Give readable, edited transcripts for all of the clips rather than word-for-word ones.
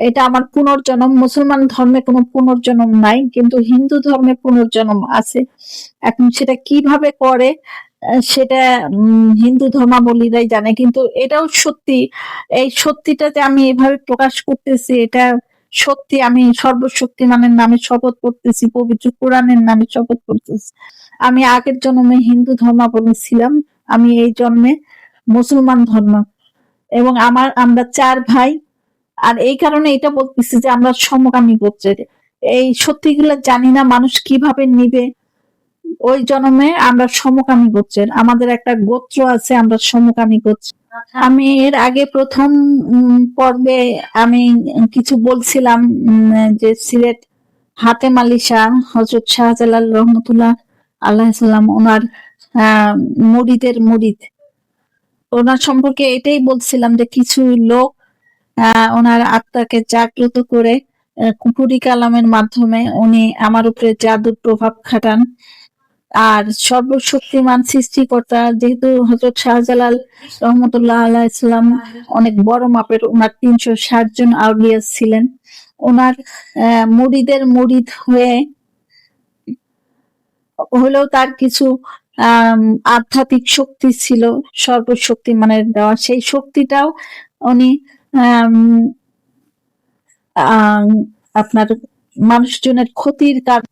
এটা আমার পুনর্জন্ম। মুসলমান ধর্মে কোনো পুনর্জন্ম নাই, কিন্তু হিন্দু ধর্মে পুনর্জন্ম আছে। এখন সেটা কিভাবে করে সেটা হিন্দু ধর্মাবলীরাই জানে, কিন্তু এটাও সত্যি। এই সত্যিটা যে আমি এভাবে প্রকাশ করতেছি, এটা সত্যি। আমি সর্বশক্তিমানের নামে শপথ করতেছি, পবিত্র কোরআনের নামে শপথ করতেছি। আমি আগের জন্মে হিন্দু ধর্মাবলম্বী ছিলাম, আমি এই জন্মে মুসলমান ধর্ম। এবং আমরা 4 ভাই। আর এই কারণে এটা বলতেছি যে আমরা সমকামী গোত্রের। এই সত্যিগুলো জানি না মানুষ কিভাবে নিবে। ওই জন্মে আমরা সমকামী গোত্রের, আমাদের একটা গোত্র আছে, আমরা সমকামী গোত্র। আমি এর আগে প্রথম পর্বে আমি কিছু বলছিলাম যে সিলেট হাতেম আলী শাহ, হযরত শাহজালাল রহমতুল্লাহ আলাইহিস সালাম, ওনার মুরিদের মুরিদ। ওনার সম্পর্কে এটাই বলছিলাম যে কিছু লোক ওনার আত্মাকে জাগ্রত করে কুফরি কালামের মাধ্যমে উনি আমার উপরে জাদুর প্রভাব খাটান। আর সর্বশক্তিমান সৃষ্টিকর্তা, যেহেতু হযরত শাহজালাল রহমতুল্লাহ আলাইহিস সালাম অনেক বড় মাপের, ওনার 360 জন আউলিয়া ছিলেন। ওনার মুরিদের মুরিদ হলেও তার কিছু আধ্যাত্মিক শক্তি ছিল, সর্বশক্তিমানের দেওয়া। সেই শক্তিটাও উনি আপনার মানুষজনের ক্ষতির কারণ।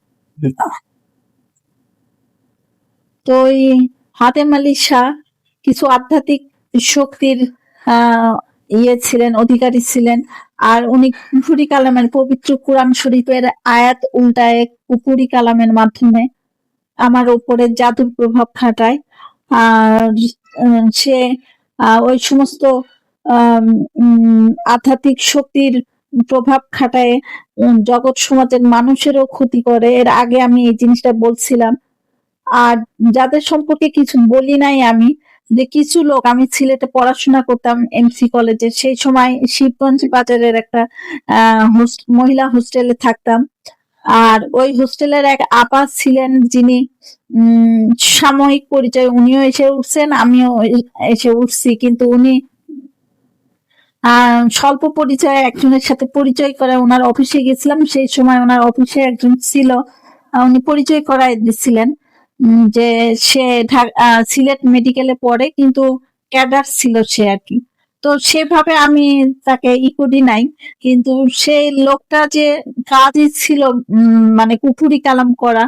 তো এই হাতেম আলী শাহ কিছু আধ্যাত্মিক শক্তির ছিলেন, অধিকারী ছিলেন। আর উনি কুফরি কালামের, পবিত্র কোরআন শরীফের আয়াত উল্টায় কুফরি কালামের মাধ্যমে আমার উপরে জাদুর প্রভাব খাটায়। আর সে ওই সমস্ত আধ্যাত্মিক শক্তির প্রভাব খাটায় জগৎ সমাজের মানুষেরও ক্ষতি করে। এর আগে আমি এই জিনিসটা বলছিলাম। আর যাদের সম্পর্কে কিছু বলি নাই আমি, যে কিছু লোক, আমি সিলেটে পড়াশোনা করতাম এমসি কলেজে, সেই সময় শিবগঞ্জ বাজারের একটা মহিলা হোস্টেলে থাকতাম। আর ওই হোস্টেলের এক আপা ছিলেন যিনি সাময়িক পরিচয়, উনিও এসে উঠছেন, আমিও এসে উঠছি, কিন্তু উনি স্বল্প পরিচয়ে একজনের সাথে পরিচয় করে ওনার অফিসে গেছিলাম। সেই সময় ওনার অফিসে একজন ছিল, উনি পরিচয় করায় দিচ্ছিলেন যে সে সিলেট মেডিকেলে পড়ে, কিন্তু ক্যাডার ছিল সে আর কি। তো সেভাবে আমি তাকে করি নাই, কিন্তু সেই লোকটা যে কাজই ছিল মানে কুফুরি কালাম করা,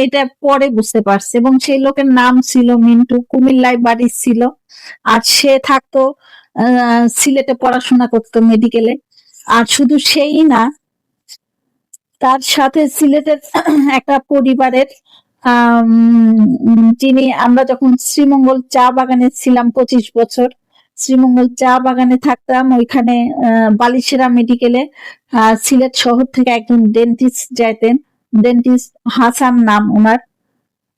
এটা পরে বুঝতে পারছে। এবং সেই লোকের নাম ছিল মিন্টু, কুমিল্লায় বাড়ি ছিল। আর সে থাকতো সিলেটে, পড়াশোনা করতো মেডিকেলে। আর শুধু সেই না, তার সাথে সিলেটের একটা পরিবারের যিনি, আমরা যখন শ্রীমঙ্গল চা বাগানে ছিলাম 25 বছর, শ্রীমঙ্গল চা বাগানে থাকতাম, ওইখানে বালিশেরা মেডিকেলে সিলেট শহর থেকে একজন ডেন্টিস্ট যাইতেন, ডেন্টিস্ট হাসান নাম ওনার।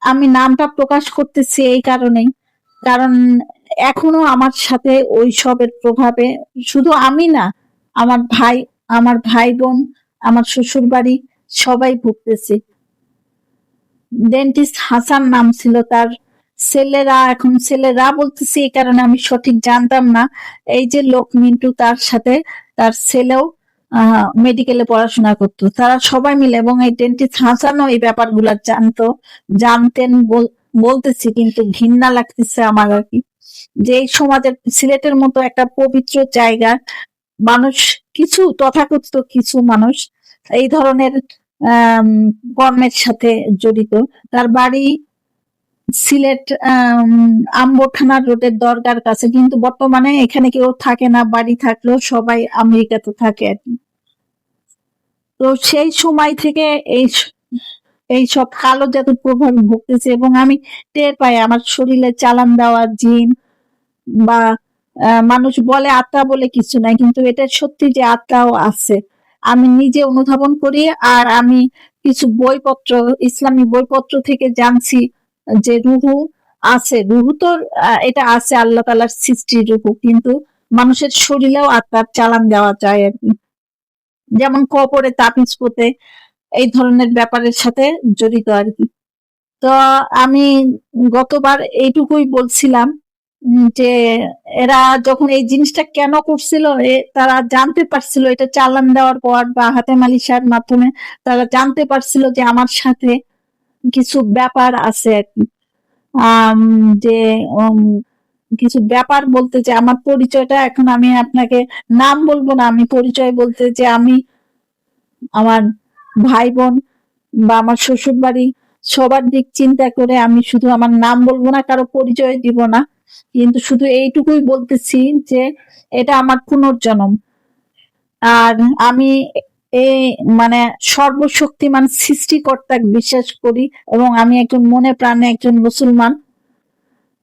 আমি নামটা প্রকাশ করতেছি এই কারণেই, কারণ এখনো আমার সাথে ওই সবের প্রভাবে, শুধু আমি না, আমার ভাই বোন, আমার শ্বশুর বাড়ি সবাই ভুগতেছি। ডেন্টিস্ট হাসান নাম ছিল তার। ছেলেরা, এখন ছেলেরা বলতেছি এই কারণে আমি সঠিক জানতাম না, এই যে লোক মিন্টু, তার সাথে তার ছেলেও মেডিকেলে পড়াশোনা করতো, তারা সবাই মিলে। এবং এই ডেন্টিস্ট হাসানও এই ব্যাপারগুলা জানতেন বলতেছি, কিন্তু ঘৃণা লাগতেছে আমার আর কি, যে এই সমাজের, সিলেটের মতো একটা পবিত্র জায়গা, মানুষ, কিছু তথাকথিত কিছু মানুষ এই ধরনের কর্মের সাথে জড়িত। তার বাড়ি সিলেট আম্বর থানার রোডের দরগার কাছে, কিন্তু বর্তমানে এখানে কেউ থাকে না, বাড়ি থাকলেও সবাই আমেরিকাতে থাকে আর কি। তো সেই সময় থেকে এই সব কালো জাদুর প্রভাব ভুগতেছে, এবং আমি টের পাই আমার শরীরে চালান দেওয়া জিন, বা মানুষ বলে আত্মা বলে কিছু নাই, কিন্তু এটা সত্যি যে আত্মাও আছে, আমি নিজে অনুধাবন করি। আর আমি কিছু বইপত্র, ইসলামী বইপত্র থেকে জানছি যে রুহু আছে, রুহু তো এটা আছে, আল্লাহ তাআলার সৃষ্টি রুহু, কিন্তু মানুষের শরীরেও আত্মার চালান দেওয়া যায় আর কি, যেমন কবরে তাবিজ পোতে, এই ধরনের ব্যাপারের সাথে জড়িত আর কি। তো আমি গতবার এইটুকুই বলছিলাম। যে এরা যখন এই জিনিসটা কেন করছিল, তারা জানতে পারছিল এটা চালান দেওয়ার পর বা হাতেম আলী শাহর মাধ্যমে তারা জানতে পারছিল যে আমার সাথে কিছু ব্যাপার আছে আর কি। আম, যে উম, কিছু ব্যাপার বলতে যে আমার পরিচয়টা, এখন আমি আপনাকে নাম বলবো না, আমি পরিচয় বলতে যে আমি আমার ভাই বোন বা আমার শ্বশুর বাড়ি সবার দিক চিন্তা করে আমি শুধু আমার নাম বলবো না, কারো পরিচয় দিব না, কিন্তু শুধু এইটুকুই বলতেছি যে এটা আমার পুনর্জন্ম। আর আমি এই মানে সর্বশক্তিমান সৃষ্টিকর্তাকে বিশ্বাস করি, এবং আমি একজন মনে প্রাণে একজন মুসলমান।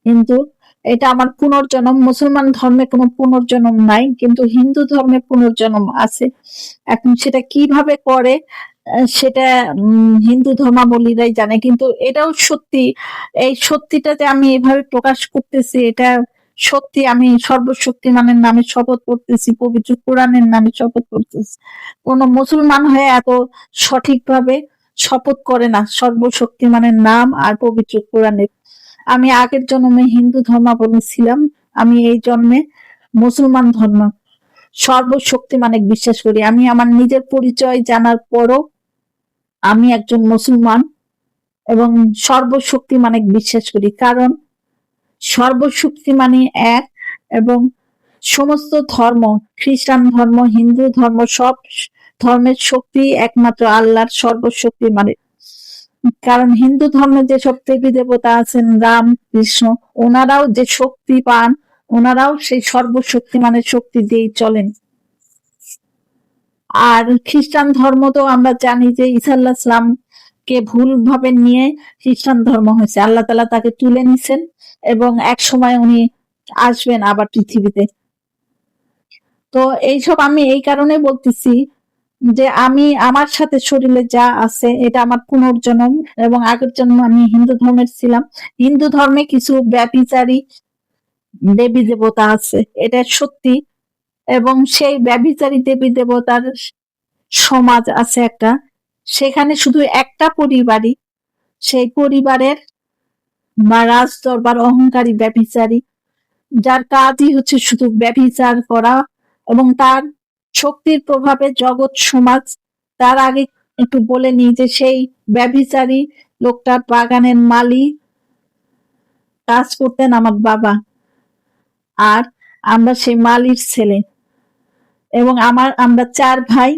কিন্তু এটা আমার পুনর্জন্ম। মুসলমান ধর্মে কোনো পুনর্জন্ম নাই, কিন্তু হিন্দু ধর্মে পুনর্জন্ম আছে। এখন সেটা কিভাবে করে সেটা হিন্দু ধর্মাবলীরাই জানে, কিন্তু এটাও সত্যি। এই সত্যিটা যে আমি এভাবে প্রকাশ করতেছি, এটা সত্যি। আমি সর্বশক্তিমানের নামে শপথ করতেছি, পবিত্র কোরআনের নামে শপথ করতেছি। কোন মুসলমান হয়ে এত সঠিকভাবে শপথ করে না সর্বশক্তিমানের নাম আর পবিত্র কোরআনের। আমি আগের জন্মে হিন্দু ধর্মাবলম্বী ছিলাম, আমি এই জন্মে মুসলমান ধর্ম সর্বশক্তিমানে বিশ্বাস করি। আমি আমার নিজের পরিচয় জানার পরও আমি একজন মুসলমান এবং সর্বশক্তিমানে বিশ্বাস করি, কারণ সর্বশক্তিমানই এক, এবং সমস্ত ধর্ম, খ্রিস্টান ধর্ম, হিন্দু ধর্ম, সব ধর্মের শক্তি একমাত্র আল্লাহর সর্বশক্তিমানের। কারণ হিন্দু ধর্মে যেসব দেবী দেবতা আছেন, রাম কৃষ্ণ, ওনারাও যে শক্তি পান, ওনারাও সেই সর্বশক্তিমানের শক্তি দিয়েই চলেন। আর খ্রিস্টান ধর্ম তো আমরা জানি যে ঈসা আলাইহিস সালাম কে ভুল ভাবে নিয়ে খ্রিস্টান ধর্ম হয়েছে। আল্লাহ তাআলা তাকে তুলে নিছেন এবং এক সময় উনি আসবেন আবার পৃথিবীতে। তো এইসব আমি এই কারণে বলতেছি যে আমি আমার সাথে শরীরে যা আছে এটা আমার পুনর্জন্ম, এবং আগের জন্ম আমি হিন্দু ধর্মের ছিলাম। হিন্দু ধর্মে কিছু ব্যভিচারী দেবী দেবতা আছে, এটা সত্যি। এবং সেই ব্যভিচারী দেবী দেবতার সমাজ আছে একটা, সেখানে শুধু একটা পরিবারই, সেই পরিবারের বা রাজ দরবার অহংকারী ব্যভিচারী, যার কাজই হচ্ছে শুধু ব্যভিচার করা, এবং তার শক্তির প্রভাবে জগৎ সমাজ। তার আগে একটু বলে নিই যে সেই ব্যভিচারী লোকটার বাগানের মালি কাজ করতেন আমার বাবা, আর আমরা সেই মালির ছেলে, এবং আমরা 4 ভাই।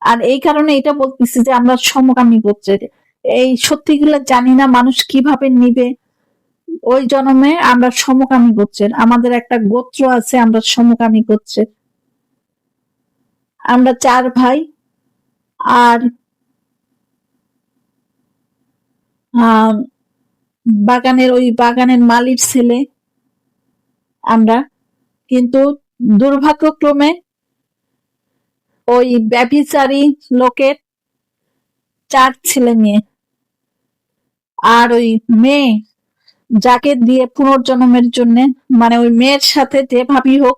আর এই কারণে এটা বলতেছি যে আমরা সমকামী গোত্রের। এই সত্যিগুলো জানি না মানুষ কিভাবে নিবে। ওই জন্মে আমরা সমকামী গোত্রের, আমাদের একটা গোত্র আছে, আমরা সমকামী গোত্রের। আমরা 4 ভাই। আর আহ ওই বাগানের মালির ছেলে আমরা। কিন্তু দুর্ভাগ্যক্রমে ওই ব্যভিচারী লোকের 4 ছেলে মেয়ে, আর ওই মেয়ে যাকে দিয়ে পুনর্জন্মের জন্য, মানে ওই মেয়ের সাথে যেভাবেই হোক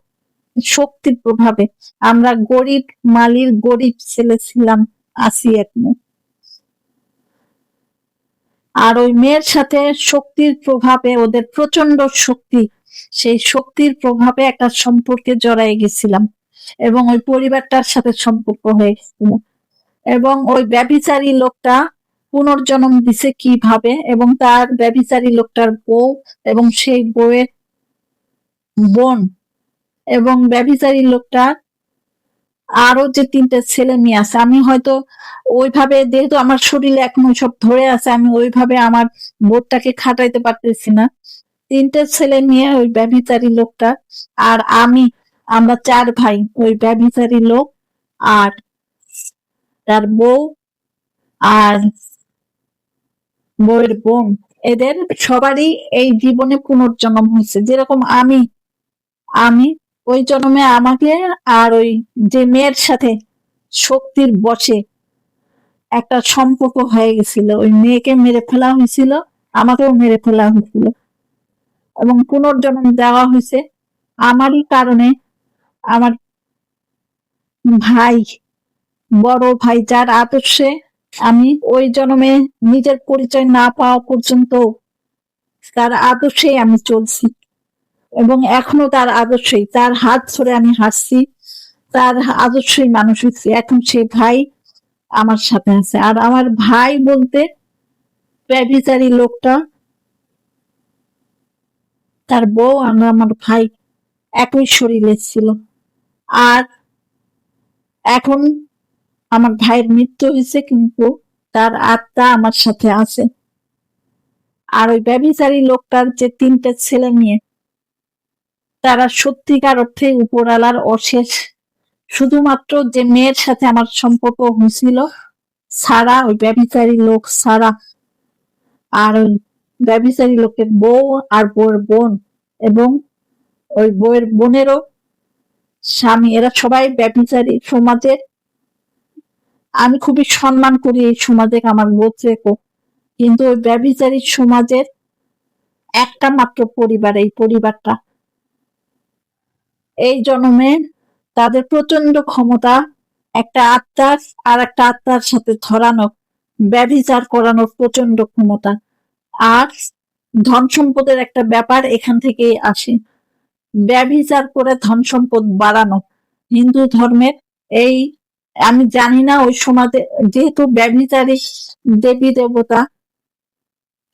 শক্তির প্রভাবে আমরা গরিব মালির গরিব ছেলে ছিলাম, আছি এখনো। আর ওই মেয়ের সাথে শক্তির প্রভাবে, ওদের প্রচন্ড শক্তি, সেই শক্তির প্রভাবে একটা সম্পর্কে জড়াই গেছিলাম, এবং ওই পরিবারটার সাথে সম্পর্ক হয়ে গেছিল। এবং ওই ব্যভিচারী লোকটা পুনর্জন্ম দিছে কিভাবে, এবং তার ব্যভিচারী লোকটার বউ এবং সেই বউয়ের বোন, এবং ব্যভিচারী লোকটার আরো যে 3টে ছেলে মেয়ে আছে। আমি হয়তো ওইভাবে, যেহেতু আমার শরীরে এখন সব ধরে আছে, আমি ওইভাবে আমার বোধটাকে খাটাইতে পারতেছি না। 3টে ছেলে মেয়ে ওই ব্যভিচারী লোকটা, আর আমি, আমরা 4 ভাই, ওই ব্যভিচারী লোক আর তার বউ আর বউয়ের বোন, এদের সবারই এই জীবনে পুনর্জন্ম হয়েছে। যেরকম আমি আমি ওই জন্মে আমাকে আর ওই যে মেয়ের সাথে শক্তির বশে একটা সম্পর্ক হয়ে গেছিল, ওই মেয়েকে মেরে ফেলা হয়েছিল, আমাকেও মেরে ফেলা হয়েছিল, এবং পুনর্জন্ম দেওয়া হয়েছে আমারই কারণে। আমার ভাই, বড় ভাই, যার আদর্শে আমি ওই জন্মে নিজের পরিচয় না পাওয়া পর্যন্ত তার আদর্শে আমি চলছি, এবং এখনো তার আদর্শই, তার হাত ধরে আমি হাঁটছি, তার আদর্শই মানুষ হচ্ছে। এখন সেই ভাই আমার সাথে আছে। আর আমার ভাই বলতে ব্যভিচারী লোকটা, তার বউ আর আমার ভাই একই শরীরে ছিল। আর এখন আমার ভাইয়ের মৃত্যু হয়েছে, কিন্তু তার আত্মা আমার সাথে আছে। আর ওই ব্যভিচারী লোকটার যে ৩টে ছেলে মেয়ে, তারা সত্যিকার অর্থে উপরওয়ালার অশেষ। শুধুমাত্র যে মেয়ের সাথে আমার সম্পর্ক হয়েছিল সারা, ওই ব্যভিচারী লোক সারা, আর ওই ব্যভিচারী লোকের বউ আর বউয়ের বোন, এবং ওই বউয়ের বোনেরও স্বামী, এরা সবাই ব্যভিচারী সমাজের। আমি খুবই সম্মান করি এই সমাজে, আমার গোত্রেকেও। কিন্তু ওই ব্যভিচারী সমাজের একটা মাত্র পরিবার, এই পরিবারটা। এই জন্মে তাদের প্রচন্ড ক্ষমতা একটা আত্মার আর একটা আত্মার সাথে ধরানো, ব্যভিচার করানোর প্রচন্ড ক্ষমতা। আর ধন সম্পদের একটা ব্যাপার এখান থেকেই আসে, ব্যভিচার করে ধন সম্পদ বাড়ানো। হিন্দু ধর্মের এই, আমি জানি না ওই সমাজে, যেহেতু ব্যভিচারী দেবী দেবতা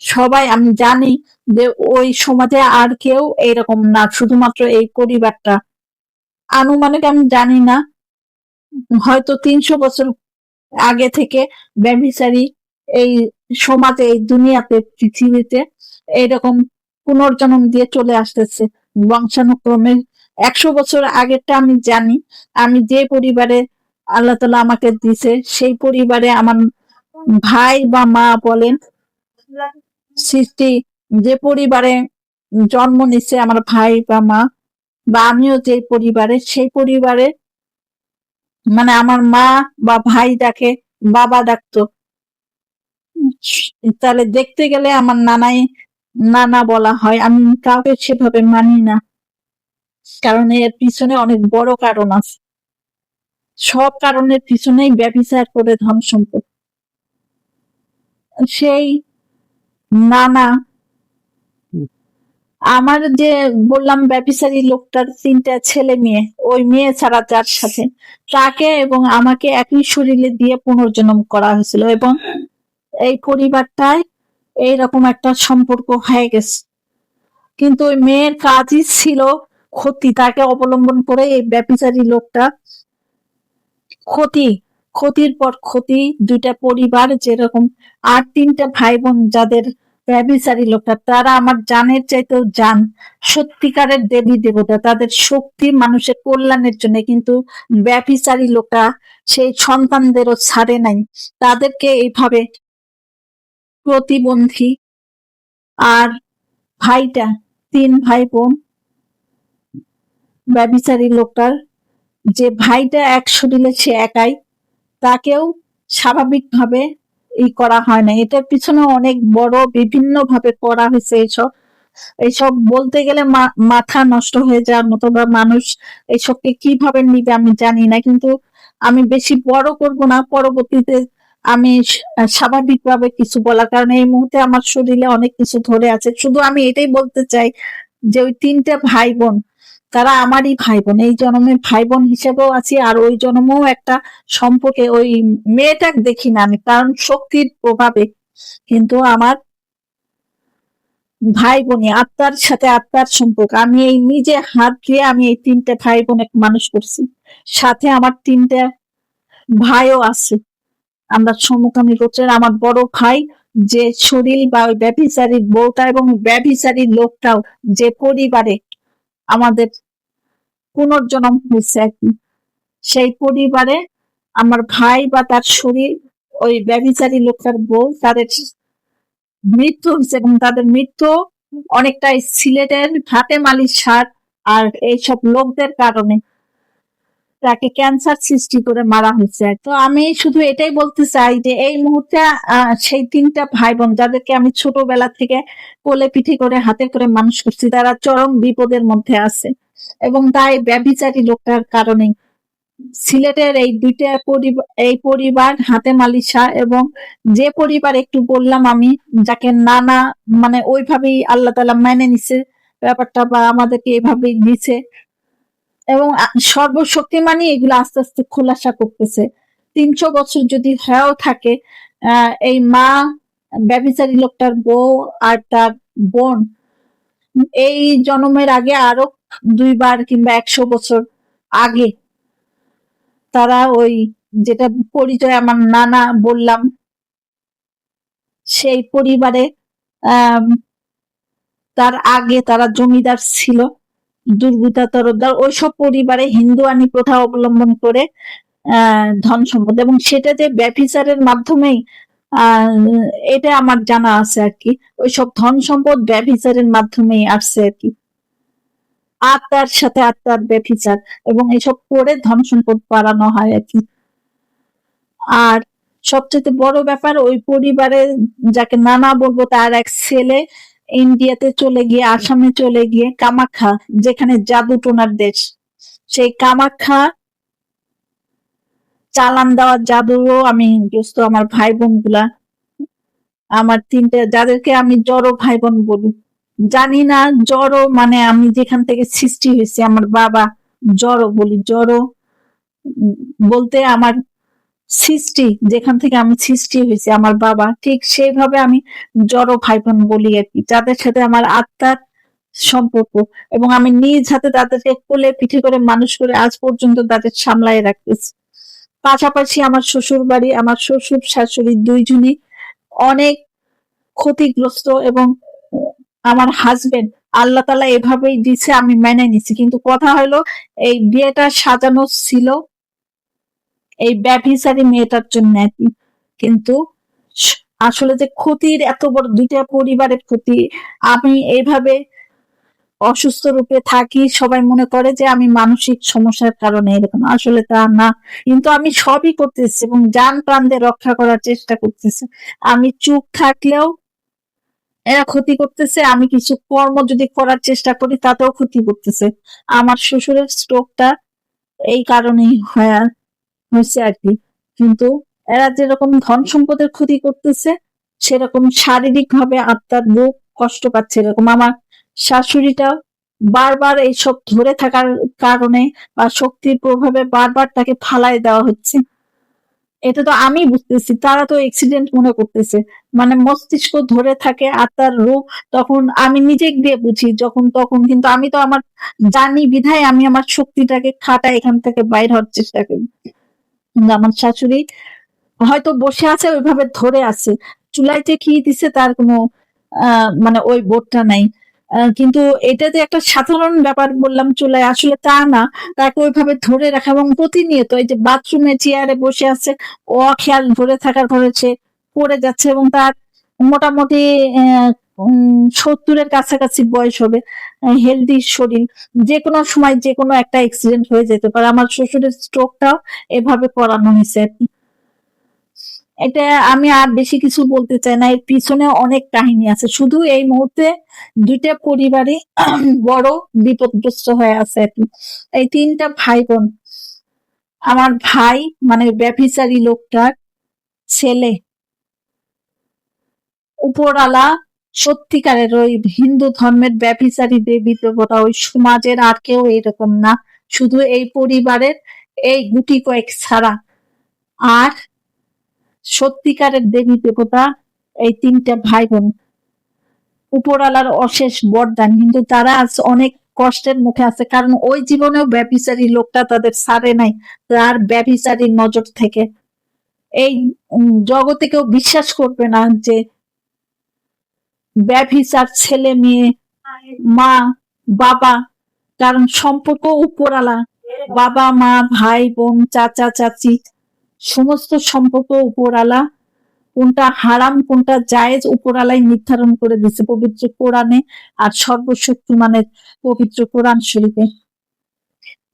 সবাই, আমি জানি যে ওই সমাজে আর কেউ এইরকম না, শুধুমাত্র এই পরিবারটা। আনুমানিক আমি জানি না, হয়তো ৩০০ বছর আগে থেকে ব্যভিচারী এই সমাজে, এই দুনিয়াতে, পৃথিবীতে এইরকম পুনর্জন্ম দিয়ে চলে আসতেছে বংশানুক্রমে। ১০০ বছর আগেরটা আমি জানি। আমি যে পরিবারে আল্লাহ তাআলা আমাকে দিছে, সেই পরিবারে আমার ভাই বা মা বলেন, সৃষ্টি যে পরিবারে জন্ম নিচ্ছে আমার ভাই বা মা, বা আমিও যে পরিবারে, সেই পরিবারে মানে আমার মা বা ভাই ডাকে বাবা ডাকতো। তাহলে দেখতে গেলে আমার নানা বলা হয়। আমি কাউকে সেভাবে মানি না, কারণ এর পিছনে অনেক বড় কারণ আছে। সব কারণের পিছনেই ব্যভিচার করে ধন সম্পদ। সেই নানা, আমার যে বললাম ব্যভিচারী লোকটার ৩টা ছেলে মেয়ে, ওই মেয়ে ছাড়া যার সাথে, তাকে এবং আমাকে একই শরীরে দিয়ে পুনর্জন্ম করা হয়েছিল, এবং এই পরিবারটায় এইরকম একটা সম্পর্ক হয়ে গেছে। কিন্তু ওই মেয়ের কাজই ছিল ক্ষতি, তাকে অবলম্বন করে এই ব্যভিচারী লোকটা ক্ষতির পর ক্ষতি, ২টা পরিবার যেরকম। আর ৩টা ভাই বোন যাদের ব্যভিচারী লোকটা, তারা আমার জানের চাইতেও জান, সত্যিকারের দেবী দেবতা, তাদের শক্তি মানুষের কল্যাণের জন্য। কিন্তু ব্যভিচারী লোকটা সেই সন্তানদেরও ছাড়ে নাই, তাদেরকে এইভাবে প্রতিবন্ধী। আর ভাইটা, ৩ ভাই বোন, ব্যভিচারী লোকটার যে ভাইটা এক শরীরে, সে একাই, তাকেও স্বাভাবিকভাবে করা হয় না। এটার পিছনে অনেক বড় বিভিন্ন ভাবে করা হয়েছে। এইসব বলতে গেলে মাথা নষ্ট হয়ে যাওয়ার মতো, বা মানুষ এইসবকে কিভাবে নিবে আমি জানি না। কিন্তু আমি বেশি বড় করব না, পরবর্তীতে আমি স্বাভাবিকভাবে কিছু বলার, কারণ এই মুহূর্তে আমার শরীরে অনেক কিছু ধরে আছে। শুধু আমি এটাই বলতে চাই যে ওই ৩টা ভাই বোন, তারা আমারই ভাই বোন, এই জন্মে ভাই বোন হিসেবেও আছি। আর ওই জন্মেও একটা সম্পর্কে, ওই মেয়েটাকে দেখি না আমি, কারণ শক্তির প্রভাবে, কিন্তু আমার ভাই বোনই, আত্মার সাথে আত্মার সম্পর্ক। আমি এই নিজে হাত দিয়ে আমি এই ৩টে ভাই বোন মানুষ করছি, সাথে আমার ৩টে ভাইও আছে। আমরা সমকামী গোত্রের। আমার বড় ভাই যে শরীর, বা ওই ব্যভিচারীর বউটা এবং ব্যভিচারীর লোকটাও যে পরিবারে আমাদের পুনর্জন্ম হয়েছে একদিন, সেই পরিবারে আমার ভাই বা তার শরীর, ওই ব্যভিচারী লোকটার বউ, তাদের মৃত্যু হয়েছে, এবং তাদের মৃত্যু অনেকটাই সিলেটের হাতেম আলী সার আর এইসব লোকদের কারণে, তাকে ক্যান্সার সৃষ্টি করে মারা হয়েছে। তো আমি শুধু এটাই বলতে চাই যে এই মুহূর্তে সেই ৩টা ভাই বোন যাদেরকে আমি ছোটবেলা থেকে কোলে পিঠে করে হাতে করে মানুষ করছি, তারা চরম বিপদের মধ্যে আছে, এবং তাই ব্যভিচারী লোকটার কারণে সিলেটের এই ২টা পরিবার, এই পরিবার হাতেম আলী শাহ, এবং যে পরিবার একটু বললাম আমি, যাকে নানা মানে ওইভাবেই আল্লাহ তাআলা মেনে নিছে, ব্যাপারটা বা আমাদেরকে এভাবেই দিছে এবং সর্বশক্তিমানই এগুলো আস্তে আস্তে খোলাসা করতেছে। ৩০০ বছর যদি হয়েও থাকে এই মা ব্যভিচারী লোকটার বউ আর তার বোন এই জন্মের আগে আরো ২ বার কিংবা ১০০ বছর আগে তারা ওই যেটা পরিচয় আমার নানা বললাম সেই পরিবারে আম তার আগে তারা জমিদার ছিল। দুর্বৃত্তা তরফদার ওইসব পরিবারে হিন্দুয়ানি প্রথা অবলম্বন করে ধন সম্পদ এবং সেটা যে ব্যভিচারের মাধ্যমেই এটা আমার জানা আছে আর কি। ওইসব ধন সম্পদ ব্যভিচারের মাধ্যমেই আসছে আর কি। আত্মার সাথে আত্মার ব্যভিচার এবং এসব করে ধন সম্পদ বাড়ানো হয় আর কি। আর সবচেয়ে বড় ব্যাপার ওই পরিবারে যাকে নানা বলবো তার এক ছেলে ইন্ডিয়াতে চলে গিয়ে আসামে চলে গিয়ে কামাখ্যা যেখানে জাদু টোনার দেশ সেই কামাখ্যা চালান দেওয়ার জাদুও আমি গ্রস্ত আমার ভাই বোন গুলা আমার ৩টে যাদেরকে আমি জড়ো ভাই বোন বলি জানি না জড়ো মানে আমি যেখান থেকে সৃষ্টি হয়েছি আমার বাবা জড়ো বলি জড়ো বলতে আমার সৃষ্টি যেখান থেকে আমি সৃষ্টি হয়েছি আমার বাবা ঠিক সেইভাবে আমি জড়ো ভাই বোন বলি আর কি যাদের সাথে আমার আত্মার সম্পর্ক এবং আমি নিজ হাতে তাদেরকে কোলে পিঠে করে মানুষ করে আজ পর্যন্ত তাদের সামলায় রাখতেছি। পাশাপাশি আমার শ্বশুর বাড়ি আমার শ্বশুর শাশুড়ি দুইজনই অনেক ক্ষতিগ্রস্ত এবং আমার হাজবেন্ড আল্লাহ তালা এভাবেই দিছে আমি মেনে নিছি কিন্তু কথা হলো এই বিয়েটা সাজানো ছিল এই ব্যভিচারী মেয়েটার জন্য কিন্তু আসলে যে ক্ষতির এত বড় দুইটা পরিবারের ক্ষতি আমি এইভাবে অসুস্থ রূপে থাকি সবাই মনে করে যে আমি মানসিক সমস্যার কারণে এরকম আসলে তা না কিন্তু আমি সবই করতেছি এবং জান প্রাণ দিয়ে রক্ষা করার চেষ্টা করতেছি আমি চুপ থাকলেও এরা ক্ষতি করতেছে আমি কিছু কর্ম যদি করার চেষ্টা করি তাতেও ক্ষতি করতেছে আমার শ্বশুরের স্ট্রোকটা এই কারণেই হয়েছে আর কি কিন্তু এরা যেরকম ধন সম্পদের ক্ষতি করতেছে সেরকম শারীরিক ভাবে আত্মার বুক কষ্ট পাচ্ছে এরকম আমার শাশুড়িটা বারবার এইসব ধরে থাকার কারণে বা শক্তির প্রভাবে বারবার তাকে ফালায় দেওয়া হচ্ছে এটা তো আমি বুঝতেছি তারা তো অ্যাক্সিডেন্ট মনে করতেছে মানে মস্তিষ্ক ধরে থাকে আত্মার রূপ তখন আমি নিজে দিয়ে বুঝি যখন তখন কিন্তু আমি তো আমার জানি বিধায় আমি আমার শক্তিটাকে খাটাই এখান থেকে বাইর হওয়ার চেষ্টা করি আমার শাশুড়ি হয়তো বসে আছে ওইভাবে ধরে আছে চুলায় যে কি দিছে তার কোনো মানে ওই বোধটা নাই কিন্তু এটা যে একটা সাধারণ ব্যাপার বললাম চুলায় আসলে তা না তাকে ওইভাবে ধরে রাখা এবং প্রতিনিয়ত এই যে বাথরুমে চেয়ারে বসে আছে ও খেয়াল ধরে থাকার ফলে সে পড়ে যাচ্ছে এবং তার মোটামুটি ৭০-এর কাছাকাছি বয়স হবে হেলদি শরীর যে কোনো সময় যে কোনো একটা অ্যাক্সিডেন্ট হয়ে যেতে পারে আমার শ্বশুরের স্ট্রোকটাও এভাবে করানো হয়েছে এটা আমি আর বেশি কিছু বলতে চাই না এর পিছনে অনেক কাহিনী আছে শুধু এই মুহূর্তে দুইটা পরিবারই বড় বিপদগ্রস্ত হয়ে আছে এই ৩টা ভাই বোন আমার ভাই মানে ব্যভিচারী লোকটার ছেলে উপরওয়ালা সত্যিকারের ওই হিন্দু ধর্মের ব্যভিচারী দেবী দেবতা ওই সমাজের আর কেউ এরকম না শুধু এই পরিবারের এই গুটি কয়েক ছাড়া আর সত্যিকারের দেবী দেবতা এই ৩টা ভাই বোন উপরওয়ালার অশেষ বরদান কিন্তু তারা আজ অনেক কষ্টের মুখে আছে কারণ ওই জীবনেও ব্যভিচারী লোকটা তাদের ছাড়ে নাই তার ব্যভিচারীর নজর থেকে এই জগতে কেউ বিশ্বাস করবে না যে ব্যভিচার ছেলে মেয়ে মা বাবা কারণ সম্পর্ক উপরওয়ালা বাবা মা ভাই বোন চাচা চাচি সমস্ত সম্পর্ক উপরওয়ালা কোনটা হারাম কোনটা জায়েজ উপরওয়ালাই নির্ধারণ করে দিচ্ছে পবিত্র কোরআনে আর সর্বশক্তিমানের পবিত্র কোরআন শরীফে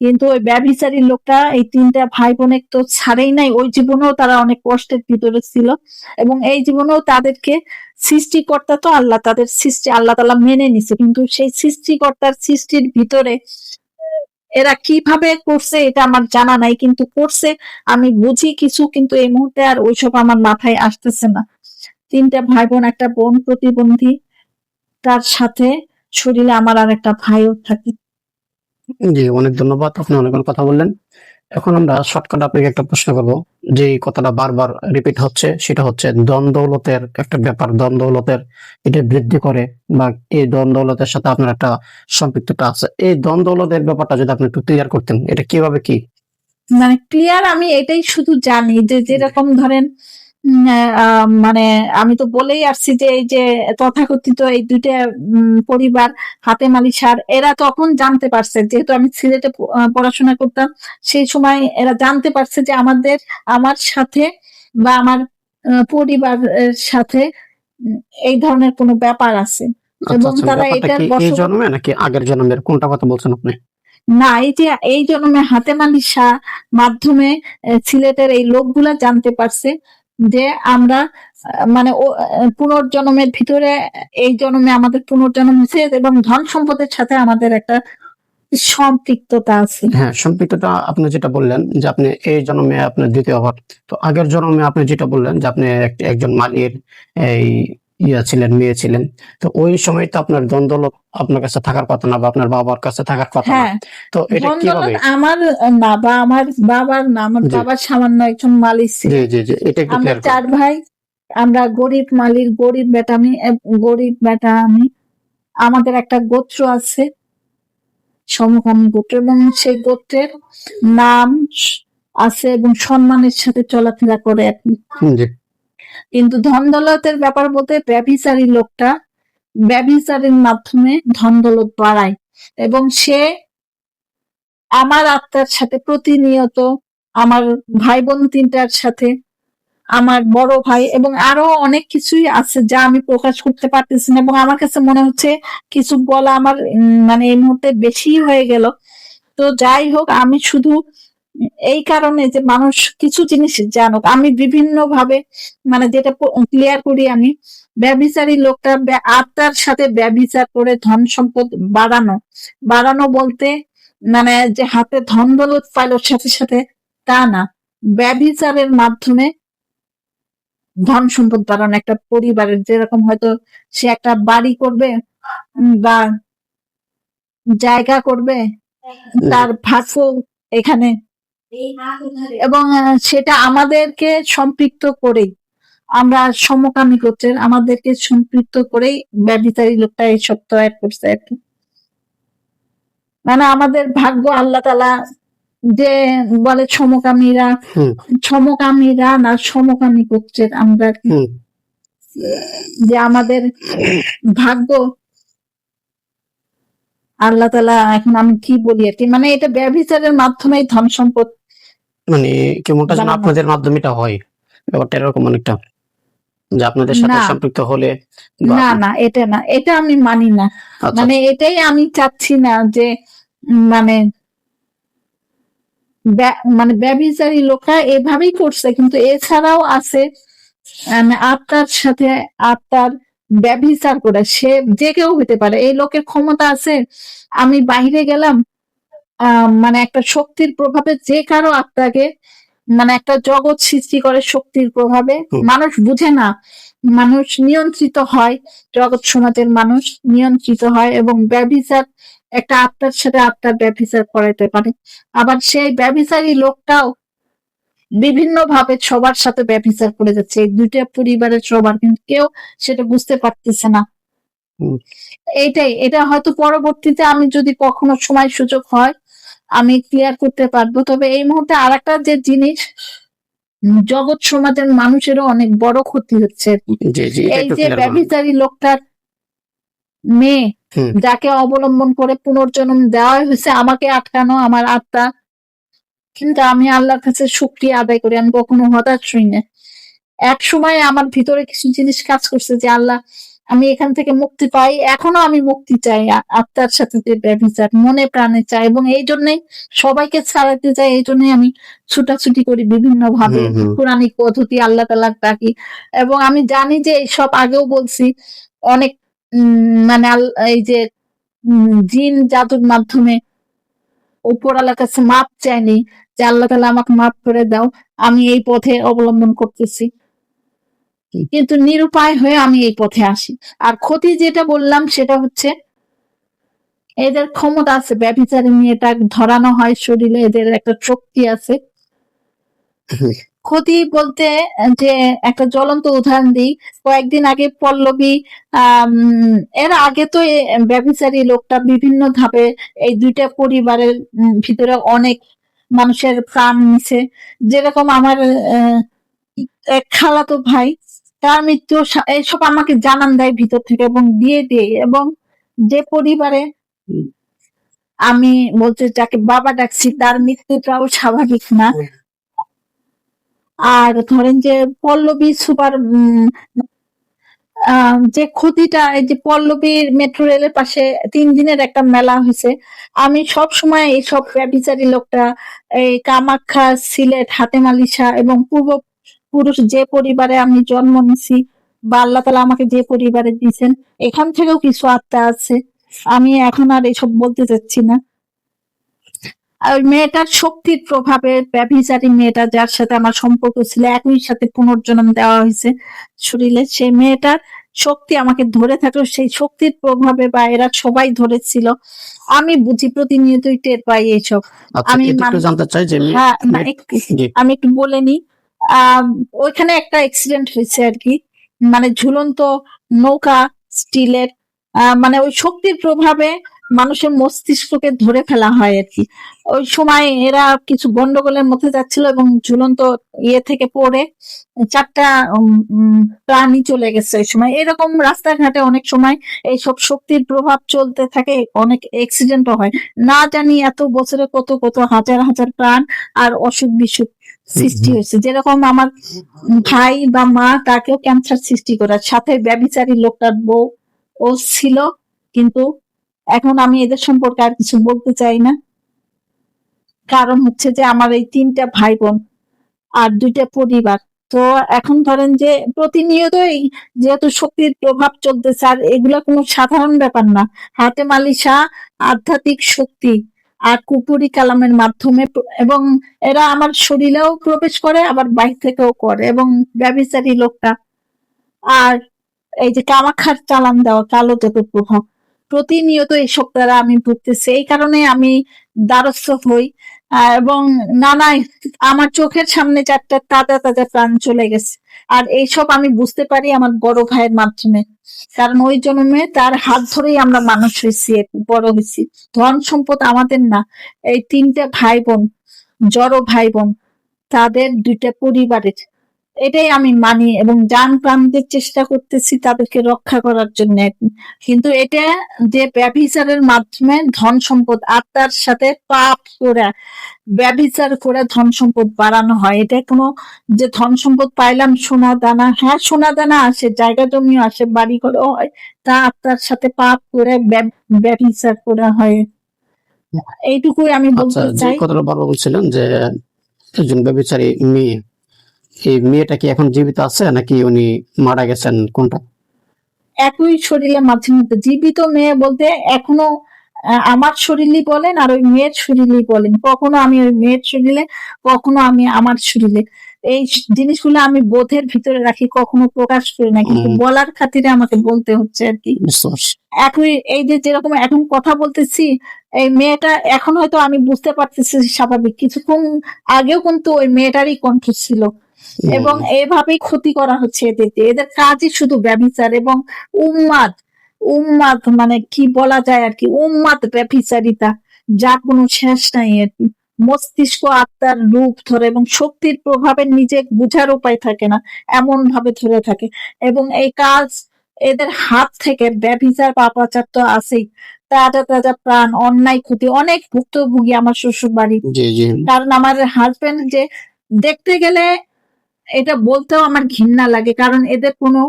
কিন্তু ওই ব্যভিচারী লোকটা এই ৩টা ভাই বোনের তো ছাড়েই নাই ওই জীবনেও তারা অনেক কষ্টের ভিতরে ছিল এবং এই জীবনেও তাদেরকে সৃষ্টিকর্তা তো আল্লাহ তাদের সৃষ্টি আল্লাহ তাআলা মেনে নিছে কিন্তু সেই সৃষ্টিকর্তার সৃষ্টির ভিতরে এরা কিভাবে করছে এটা আমার জানা নাই কিন্তু করছে আমি বুঝি কিছু কিন্তু এই মুহূর্তে আর ওইসব আমার মাথায় আসতেছে না ৩টা ভাই বোন একটা বোন প্রতিবন্ধী তার সাথে শরীরে আমার আর একটা ভাইও থাকে। জি, অনেক ধন্যবাদ। আপনি অনেক কথা বললেন। এখন আমরা শর্টকাট আপনাকে একটা প্রশ্ন করব। যে কথাটা বারবার রিপিট হচ্ছে সেটা হচ্ছে ধন দৌলতের একটা ব্যাপার। ধন দৌলতের এটা বৃদ্ধি করে বা এই ধন দৌলতের সাথে আপনার একটা সম্পৃক্ততা আছে। এই ধন দৌলতের ব্যাপারটা যদি আপনি একটু ক্লিয়ার করতেন, এটা কিভাবে কি? মানে ক্লিয়ার আমি এটাই শুধু জানি যে যেরকম ধরেন মানে আমি তো বলেই আসছি যে এই যে তথাকথিত এই দুইটা পরিবার হাতেম আলী স্যার এরা তখন জানতে পারছে, যেহেতু আমি সিলেটে পড়াশোনা করতাম, সেই সময় এরা জানতে পারছে যে আমার সাথে বা আমার পরিবারের সাথে এই ধরনের কোনো ব্যাপার আছে আচ্ছা, এবং আচ্ছা। তারা ব্যাপারটা এটার কি এই বশবর্তী। জন্মে নাকি আগের জন্মের কোনটা কথা বলছেন আপনি? না, এই যে এই জন্মে হাতেম আলী শাহ মাধ্যমে সিলেটের এই লোকগুলা জানতে পারছে যে আমরা মানে পুনর্জন্মের ভিতরে এই জন্মে আমাদের পুনর্জন্ম হয়েছে এবং ধন সম্পদের সাথে আমাদের একটা সম্পৃক্ততা আছে। হ্যাঁ, সম্পৃক্ততা আপনি যেটা বললেন যে আপনি এই জন্মে আপনার দ্বিতীয়বার। তো আগের জন্মে আপনি যেটা বললেন যে আপনি একজন মালির এই ছিলেন, মেয়ে ছিলেন। তো ওই সময় তো আপনার দ্বন্দ্ব আপনার কাছে থাকার কথা না বা আপনার বাবার কাছে থাকার কথা না। হ্যাঁ, তো এটা ধন কিভাবে? দৌলত আমার না বা আমার বাবার না, আমার জি, বাবার সামান্য একজন মালিক জি, ছিলেন। জি, জি। এটা একটু আমরা ক্লিয়ার করুন। 4 ভাই, আমরা গরিব মালির গরিব বেটা আমি, গরিব বেটা আমি। আমাদের একটা গোত্র আছে, সমকামী গোত্র, এবং সেই গোত্রের নাম আছে এবং সম্মানের সাথে চলাফেরা করে আর কি। জি, কিন্তু ধন দৌলতের ব্যাপার বলতে ব্যভিচারী লোকটা ব্যভিচারের মাধ্যমে ধন দৌলত বাড়ায় এবং সে আমার আত্মার সাথে প্রতিনিয়ত, আমার ভাই বোন 3টার সাথে, আমার বড় ভাই এবং আরো অনেক কিছুই আছে যা আমি প্রকাশ করতে পারতেছি না এবং আমার কাছে মনে হচ্ছে কিছু বলা আমার মানে এই মুহূর্তে বেশি হয়ে গেল। তো যাই হোক, আমি শুধু এই কারণে যে মানুষ কিছু জিনিস জানুক, আমি বিভিন্ন ভাবে মানে যেটা ক্লিয়ার করি, আমি ব্যভিচারী লোকটা আত্মার সাথে ব্যভিচার করে ধন সম্পদ বাড়ানো। বাড়ানো বলতে মানে যে হাতে ধন দৌলত পাইলো সাথে সাথে তা না, ব্যভিচারের মাধ্যমে ধন সম্পদ বাড়ানো। একটা পরিবারের যেরকম হয়তো সে একটা বাড়ি করবে বা জায়গা করবে, জি, তার ভাগ্য এখানে, এবং সেটা আমাদেরকে সম্পৃক্ত করেই, আমরা সমকামী গোত্রের, আমাদেরকে সম্পৃক্ত করেই ব্যভিচারী লোকটা এইসব তৈরি করছে আর কি। মানে আমাদের ভাগ্য আল্লাহ তাআলা যে বলে সমকামীরা, হুম, সমকামীরা না সমকামী গোত্রের আমরা আর কি, হুম। যে আমাদের ভাগ্য আল্লাহ তাআলা, এখন আমি কি বলি আর কি, মানে এটা ব্যভিচারের মাধ্যমেই ধন সম্পদ মানে কেমনটা যেন বাড়ানো। আপনাদের মাধ্যমে এটা হয়। ব্যাপারটা এরকম অনেকটা। যে আপনাদের সাথে না, সম্পৃক্ত হলে বা না, না, এটা না, এটা আমি মানি না। আচ্ছা, মানে আচ্ছা। এটাই আমি চাচ্ছি না যে মানে মানে ব্যভিচারী লোকরা এভাবেই করছে, কিন্তু এছাড়াও আছে আত্মার সাথে আত্মার ব্যভিচার করে, সে যে কেউ হতে পারে, এই লোকের ক্ষমতা আছে। আমি বাইরে গেলাম, মানে একটা শক্তির প্রভাবে যে কারো আত্মাকে, মানে একটা জগৎ সৃষ্টি করে শক্তির প্রভাবে, হুম, মানুষ বুঝে না, মানুষ নিয়ন্ত্রিত হয়, জগৎ সমাজের মানুষ নিয়ন্ত্রিত হয় এবং ব্যভিচার, একটা আত্মার সাথে আত্মার ব্যভিচার করাইতে পারে। আবার সেই ব্যভিচারী লোকটাও বিভিন্ন ভাবে সবার সাথে ব্যভিচার করে যাচ্ছে, এই 2টা পরিবারের সবার, কিন্তু কেউ সেটা বুঝতে পারতেছে না। হুম। এটা হয়তো পরবর্তীতে আমি যদি কখনো সময় সুযোগ হয় আমি ক্লিয়ার করতে পারবো। তবে এই মুহূর্তে আরেকটা যে জিনিস, জগৎ সমাজের মানুষেরও অনেক বড় ক্ষতি হচ্ছে। জি, জি। এটা এই একটু যে ক্লিয়ার করুন। ব্যভিচারী লোকটার মেয়ে, হুম, যাকে অবলম্বন করে পুনর্জন্ম দেওয়া হয়েছে আমাকে আটকানো, আমার আত্মা, কিন্তু আমি আল্লাহর কাছে শুকরিয়া আদায় করি, আমি কখনো হতাশ হই না। এক সময় আমার ভিতরে কিছু জিনিস কাজ করছে যে আল্লাহ, আমি এখান থেকে মুক্তি পাই, এখনো আমি মুক্তি চাই, আত্মার সাথে যে ব্যভিচার মনে প্রাণে চাই, এবং এই জন্যই সবাইকে ছাড়াতে চাই, এই জন্যই আমি ছুটাছুটি করি বিভিন্ন ভাবে, হুম, হুম। কোরআনিক পদ্ধতি আল্লাহ তাআলার ডাকি। এবং আমি জানি যে এইসব আগেও বলছি অনেক, মানে এই যে জিন জাদুর মাধ্যমে উপরওয়ালার কাছে মাপ চাইনি যে আল্লাহ তাআলা আমাকে মাফ করে দাও, আমি এই পথে অবলম্বন করতেছি, কিন্তু নিরুপায় হয়ে আমি এই পথে আসি। আর ক্ষতি যেটা বললাম সেটা হচ্ছে এদের ক্ষমতা আছে, ব্যভিচারী মেয়েটা ধরানো হয় শরীরে, এদের একটা শক্তি আছে। ক্ষতি বলতে যে একটা জ্বলন্ত উদাহরণ দিই, কয়েকদিন আগে পল্লবী আম, এর আগে তো ব্যভিচারী লোকটা বিভিন্ন ধাপে এই দুইটা পরিবারের ভিতরে অনেক মানুষের প্রাণ নিছে। যেরকম আমার এক খালাতো ভাই, তার মৃত্যু এইসব আমাকে জানান দেয় ভিতর থেকে এবং দিয়ে দেয়। এবং যে পরিবারে আমি বলতে যাকে বাবা ডাকছি, তার মৃত্যুটাও স্বাভাবিক না। আর ধরেন যে পল্লবী সুপার যে ক্ষতিটা, এই যে পল্লবীর মেট্রো রেলের পাশে 3 দিনের একটা মেলা হয়েছে, আমি সব সময় এইসব ব্যভিচারী লোকটা এই কামাখ্যা, সিলেট, হাতেমালিশা এবং পূর্বপুরুষ যে পরিবারে আমি জন্ম নিছি বা আল্লাহ তাআলা আমাকে যে পরিবারে দিয়েছেন, এখান থেকেও কিছু আত্মা আছে। আমি এখন আর এসব বলতে চাচ্ছি না। আর ওই মেয়েটার শক্তির প্রভাবে, ব্যভিচারী মেয়েটা যার সাথে আমার সম্পর্ক ছিল, একই সাথে পুনর্জন্ম দেওয়া হয়েছে শরীরে, সেই মেয়েটার শক্তি আমাকে ধরে থাকলো। সেই শক্তির প্রভাবে বা এরা সবাই ধরেছিল, আমি বুঝি, প্রতিনিয়তই টের পাই এইসব। আচ্ছা, আমি এটা একটু জানতে চাই যে হ্যাঁ, না, আমি একটু বলে নি। ওইখানে একটা অ্যাক্সিডেন্ট হয়েছে আর কি, মানে ঝুলন্ত নৌকা, স্টিলের, মানে ওই শক্তির প্রভাবে মানুষের মস্তিষ্ককে ধরে ফেলা হয় আর কি। ওই সময় এরা কিছু গন্ডগোলের মধ্যে যাচ্ছিল এবং ঝুলন্ত ইয়ে থেকে পড়ে 4টা প্রাণী চলে গেছে ওই সময়। এরকম রাস্তাঘাটে অনেক সময় এইসব শক্তির প্রভাব চলতে থাকে, অনেক অ্যাক্সিডেন্টও হয়। না জানি এত বছরে কত কত হাজার হাজার প্রাণ আর অসুখ বিসুখ সৃষ্টি হয়েছে। যেরকম আমার ভাই বা মা, তাকেও ক্যান্সার সৃষ্টি করে, সাথে ব্যভিচারী লোকটার বউ ও ছিল। কিন্তু এখন আমি এদের সম্পর্কে আর কিছু বলতে চাই না, কারণ হচ্ছে যে আমার এই 3টা ভাই বোন আর 2টা পরিবার। তো এখন ধরেন যে প্রতিনিয়তই যেহেতু শক্তির প্রভাব চলতেছে, আর এগুলা কোনো সাধারণ ব্যাপার না। হাতে মালিশা আধ্যাত্মিক শক্তি আর কুপুরি কালামের মাধ্যমে এবং এরা আমার শরীরেও প্রবেশ করে, আবার বাইরে থেকেও করে। এবং ব্যভিচারী লোকটা আর এই যে কামাখ্যার চালান দেওয়া কালো জাদুর প্রভাব, প্রতিনিয়ত এইসব দ্বারা আমি ভুগতেছি। এই কারণে আমি দ্বারস্থ হই। এবং নানা, আমার চোখের সামনে 4টা তাজা তাজা প্রাণ চলে গেছে। আর এইসব আমি বুঝতে পারি আমার বড় ভাইয়ের মাধ্যমে, কারণ ওই জন্মে তার হাত ধরেই আমরা মানুষ হয়েছি, বড় হয়েছি। ধন সম্পদ আমাদের না, এই 3টে ভাই বোন, জড় ভাই বোন, তাদের 2টা পরিবারের। এটাই আমি মানি এবং জান প্রাণ দিয়ে চেষ্টা করতেছি তাদেরকে রক্ষা করার জন্য। কিন্তু এটা যে ব্যভিচারের মাধ্যমে ধন সম্পদ, আত্মার সাথে পাপ করে ব্যভিচার করে ধন সম্পদ বাড়ানো হয়, এটা কোনো যে ধন সম্পদ পাইলাম সোনা দানা, হ্যাঁ সোনা দানা আসে, জায়গা জমিও আসে, বাড়ি ঘরও হয়, তা আত্মার সাথে পাপ করে ব্যভিচার করা হয়। এইটুকুই আমি আচ্ছা, বলতে যে চাই। কথাটা বাবা বলছিলেন যে একজন ব্যভিচারী মেয়ে, এই মেয়েটা কি এখন জীবিত আছে নাকি উনি মারা গেছেন, কোনটা? একই শরীরে মাঝে মধ্যে জীবিত মেয়ে বলতে এখনো আমার শরীরই বলেন আর ওই মেয়ের শরীরই বলেন, কখনো আমি ওই মেয়ের শরীরে, কখনো আমি আমার শরীরে। এই জিনিসগুলো আমি বোধের ভিতরে রাখি, কখনো প্রকাশ করি না, কিন্তু বলার খাতিরে আমাকে বলতে হচ্ছে আর কি। বুঝতে পারছি। একই এই যে যেরকম এখন কথা বলতেছি, এই মেয়েটা এখন হয়তো আমি বুঝতে পারতেছি স্বাভাবিক, কিছুক্ষণ আগেও কিন্তু ওই মেয়েটারই কণ্ঠ ছিল। এবং এভাবেই ক্ষতি করা হচ্ছে এদেরকে। এদের কাজই শুধু ব্যভিচার এবং উন্মাদ। উন্মাদ মানে কি বলা যায় আর কি, উন্মাদ ব্যভিচারিতা, যা কোনো শেষ নাই আর কি। মস্তিষ্ক আত্মার রূপ ধরে এবং শক্তির প্রভাবে নিজে বুঝার উপায় থাকে না, এমন ভাবে ধরে থাকে। এবং এই কাজ এদের হাত থেকে, ব্যভিচার পাপাচার তো আছেই, তাজা তাজা প্রাণ, অন্যায় ক্ষতি, অনেক ভুক্তভোগী আমার শ্বশুর বাড়ি। জি জি। কারণ আমার হাজবেন্ড যে, দেখতে গেলে এটা বলতেও আমার ঘৃণা লাগে, কারণ এদের কোনো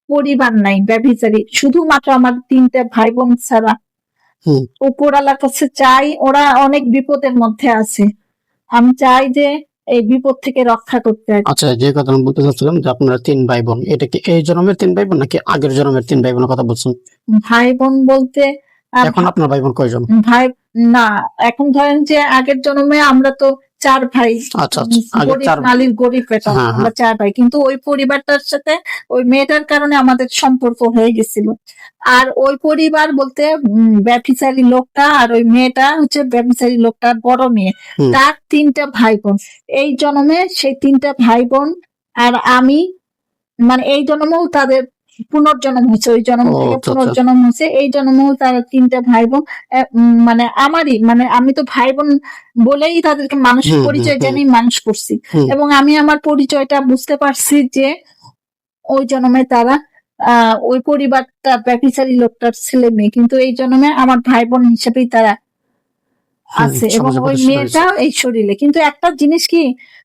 পরিবার নাই, ব্যভিচারী শুধুমাত্র আমার 3টে ভাই বোন ছাড়া। উপরওয়ালার কাছে চাই, ওরা অনেক বিপদের মধ্যে আছে, আমি চাই যে এই বিপদ থেকে রক্ষা করতে। আচ্ছা, যে কথা আমি বলতে চাচ্ছিলাম যে আপনারা 3 ভাই বোন, এটা কি এই জন্মের 3 ভাই বোন নাকি আগের জন্মের 3 ভাই বোনের কথা বলছেন? ভাই বোন বলতে এখন আপনার ভাই বোন কয়জন? ভাই না, এখন ধরেন যে আগের জন্মে আমরা তো 4 ভাই, আচ্ছা আচ্ছা, আগে গরিব চার। মালির গরিব বেটা, হ্যাঁ আমরা হ্যাঁ। 4 ভাই, কিন্তু ওই পরিবারটার সাথে ওই মেয়েটার কারণে আমাদের সম্পর্ক হয়ে গেছিল। আর ওই পরিবার বলতে ব্যভিচারী লোকটা আর ওই মেয়েটা হচ্ছে ব্যভিচারী লোকটার বড় মেয়ে, হুম। তার 3টা ভাই বোন। এই জন্মে সেই 3টা ভাই বোন আর আমি, মানে এই জন্মেও তাদের পুনর্জন্ম হয়েছে, ওই জন্ম ও থেকে আচ্ছা আচ্ছা। পুনর্জন্ম হয়েছে, এই জন্মেও তারা 3টা ভাই বোন। মানে আমারই, মানে আমি তো ভাই বোন বলেই তাদেরকে মানুষ হুম হুম পরিচয় হুম জেনেই মানুষ করছি। হুম। এবং আমি আমার পরিচয়টা বুঝতে পারছি যে ওই জন্মে তারা ওই পরিবারটা ব্যভিচারী লোকটার ছেলে মেয়ে, কিন্তু এই জন্মে আমার ভাই বোন হিসেবেই তারা হুম, আছে। এবং সমাজে ওই প্রতিষ্ঠিত হয়েছে। মেয়েটা এই শরীরে, কিন্তু একটা জিনিস কি,